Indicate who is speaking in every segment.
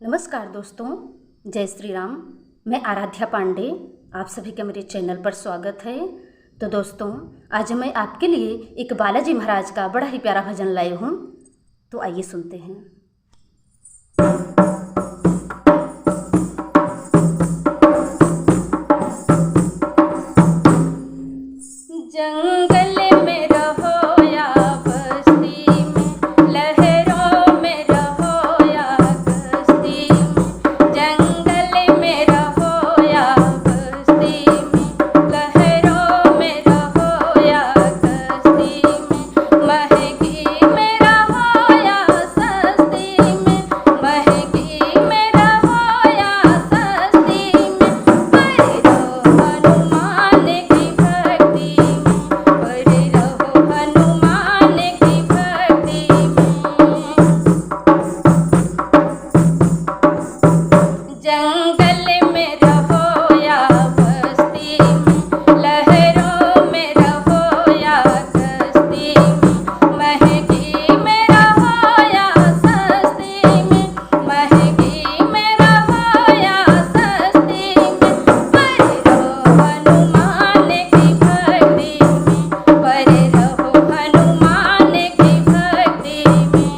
Speaker 1: नमस्कार दोस्तों, जय श्री राम। मैं आराध्या पांडे, आप सभी का मेरे चैनल पर स्वागत है। तो दोस्तों, आज मैं आपके लिए एक बालाजी महाराज का बड़ा ही प्यारा भजन लाई हूँ। तो आइए सुनते हैं। जंगल में रहो या बस्ती में, लहरों में रहो या कश्ती में। जंगल में रहो या बस्ती में, लहरों में रहो या कश्ती में। महंगी में रहो या सस्ती में, महंगी में रहो या सस्ती में। परे रहो हनुमान की भक्ति में, परे रहो हनुमान की भक्ति में। जंगल में रहो या बस्ती में, लहरों में रहो या कश्ती में। महंगी में रहो या सस्ती में, महंगी में रहो या सस्ती में। परे रहो हनुमान की भक्ति में, परे रहो हनुमान की भक्ति में।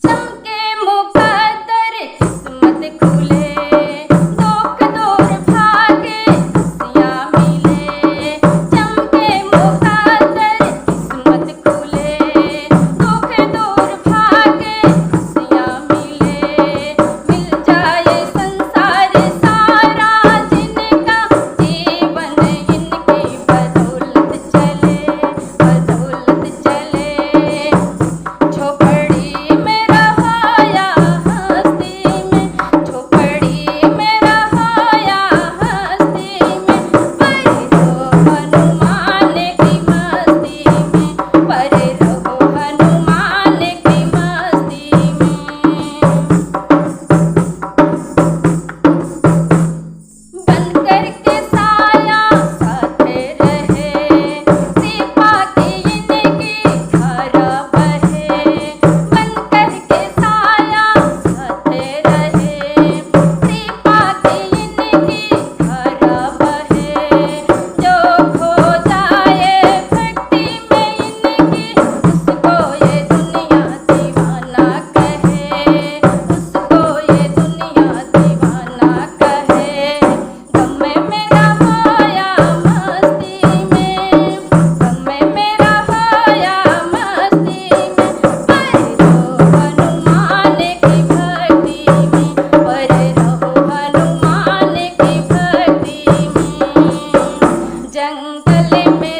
Speaker 1: चमके मुकद्दर किस्मत खुले, दुख दूर भागे खुशियाँ मिले। चमके मुकद्दर किस्मत खुले, दुख दूर भागे खुशियाँ मिले। मिल जाए संसार सारा जिनका, जीवन इनकी बदौलत चले, बदौलत चले। झोपड़ी में रहो या हस्ती में, झोपड़ी में रहो या हस्ती में। परे रहो हनुमान की मस्ती में, परे रहो हनुमान की मस्ती में। बन करके साया साथे रहे, कृपा की इनकी धारा बहे। बन करके साया साथे रहे, कृपा की इनकी धारा बहे। जो खो जाए भक्ति में इनकी, उसको ये दुनिया दीवाना कहे, उसको ये दुनिया दीवाना कहे। गम में रहो या मस्ती में, गम में रहो या मस्ती में। परे रहो हनुमान की भक्ति में, परे रहो हनुमान की भक्ति में। जंगल में